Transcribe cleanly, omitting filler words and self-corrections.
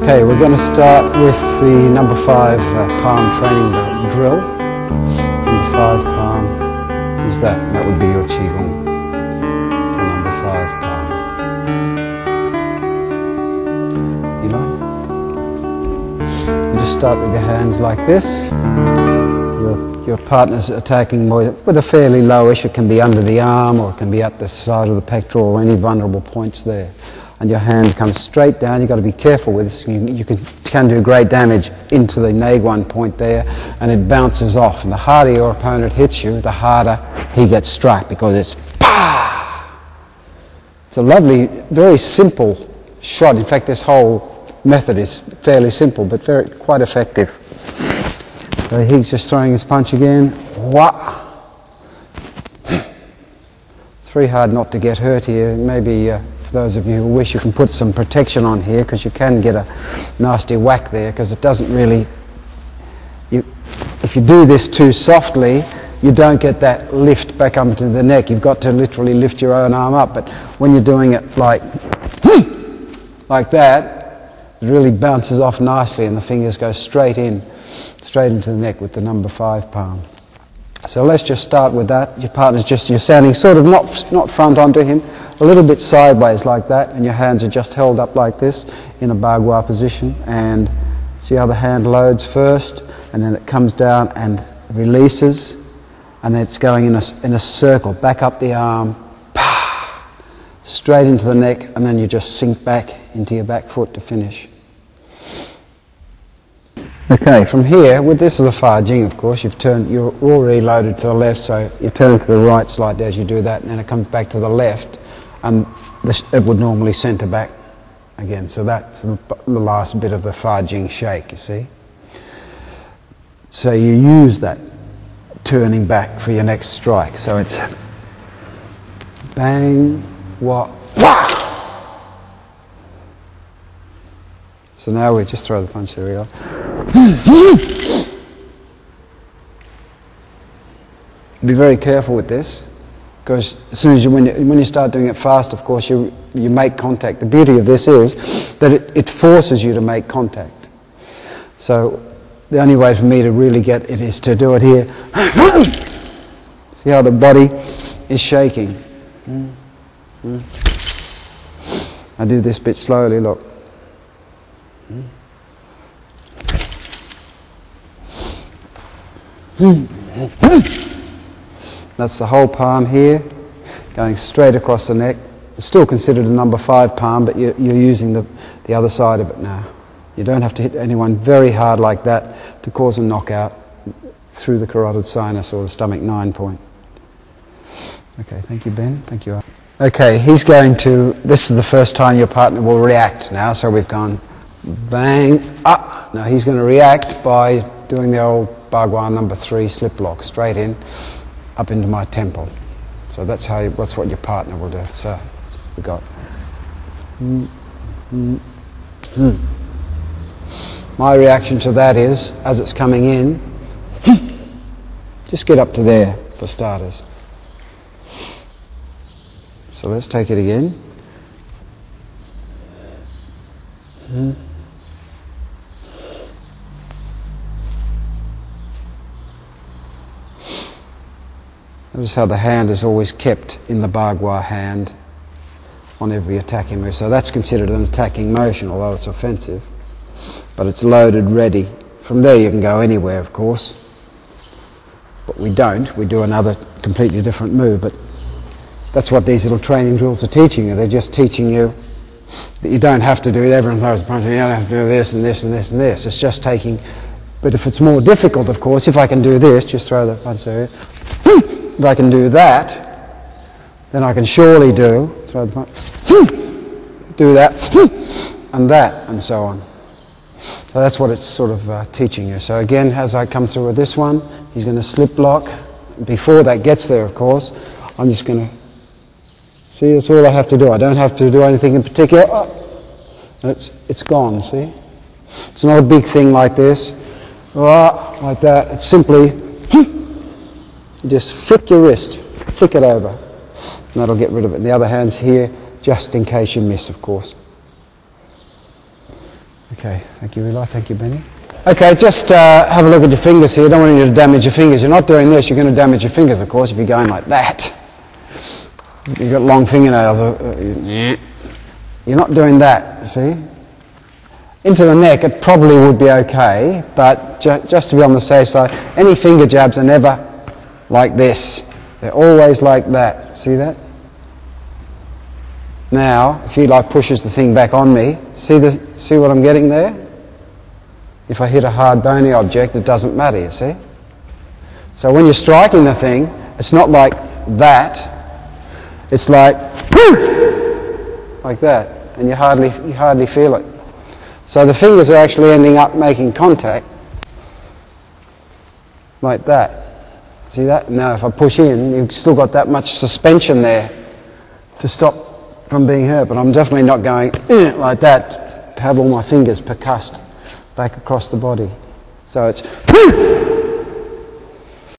Okay, we're going to start with the number 5 palm training drill. Number 5 palm is that. That would be your Qigong for number 5 palm. You know? You just start with your hands like this. Your partner's attacking with a fairly lowish. It can be under the arm or it can be at the side of the pectoral or any vulnerable points there. And your hand comes straight down. You've got to be careful with this. You can do great damage into the Naguan point there, and it bounces off. And the harder your opponent hits you, the harder he gets struck, because it's pa! It's a lovely, very simple shot. In fact, this whole method is fairly simple, but quite effective. So he's just throwing his punch again. Wah! It's very hard not to get hurt here. Maybe those of you who wish, you can put some protection on here, because you can get a nasty whack there, because it doesn't really, if you do this too softly, you don't get that lift back up into the neck. You've got to literally lift your own arm up, but when you're doing it like that, it really bounces off nicely and the fingers go straight into the neck with the number 5 palm. So let's just start with that. Your partner's you're standing sort of not front onto him, a little bit sideways like that, and your hands are just held up like this in a Bagua position. And see how the hand loads first, and then it comes down and releases, and then it's going in a circle, back up the arm, straight into the neck, and then you just sink back into your back foot to finish. Okay, from here, this is a Fa Jing, of course. You're already loaded to the left, so you turn to the right slightly as you do that, and then it comes back to the left, and it would normally center back again. So that's the last bit of the Fa Jing shake, you see. So you use that turning back for your next strike. So it's bang, wah, wah. So now we just throw the punch, there we go. Be very careful with this, because as soon as when you start doing it fast, of course, you make contact. The beauty of this is that it forces you to make contact. So the only way for me to really get it is to do it here. See how the body is shaking. I do this bit slowly, look. That's the whole palm here, going straight across the neck. It's still considered a number 5 palm, but you're using the other side of it now. You don't have to hit anyone very hard like that to cause a knockout through the carotid sinus or the stomach 9 point. Okay, thank you, Ben. Thank you. Okay, this is the first time your partner will react now, so we've gone bang, ah. Now he's going to react by doing the old Bagua number 3 slip lock, straight in, up into my temple. So that's what your partner will do. So we got. My reaction to that is, as it's coming in, just get up to there for starters. So let's take it again. Notice how the hand is always kept in the Bagua hand on every attacking move. So that's considered an attacking motion, although it's offensive. But it's loaded, ready. From there you can go anywhere, of course. But we don't. We do another completely different move. But that's what these little training drills are teaching you. They're just teaching you that you don't have to do it. Everyone throws a punch, and you don't have to do this and this and this and this. It's just taking. But if it's more difficult, of course, if I can do this, just throw the punch there. If I can do that, then I can surely throw the punch, do that, and that, and so on. So that's what it's sort of teaching you. So again, as I come through with this one, he's going to slip lock. Before that gets there, of course, I'm just going to see. That's all I have to do. I don't have to do anything in particular. Oh, and it's gone. See, it's not a big thing like this, like that. It's simply. Just flick your wrist, flick it over, and that'll get rid of it. And the other hand's here, just in case you miss, of course. Okay. Okay, thank you, Eli. Thank you, Benny. Okay, just have a look at your fingers here. I don't want you to damage your fingers. You're not doing this, you're going to damage your fingers, of course, if you're going like that. You've got long fingernails. You're not doing that, you see? Into the neck, it probably would be okay, but just to be on the safe side, any finger jabs are never like this. They're always like that. See that? Now, if he like pushes the thing back on me, see what I'm getting there? If I hit a hard bony object, it doesn't matter, you see? So when you're striking the thing, it's not like that. It's like that, and you hardly feel it. So the fingers are actually ending up making contact like that. See that? Now if I push in, you've still got that much suspension there to stop from being hurt, but I'm definitely not going like that to have all my fingers percussed back across the body. So it's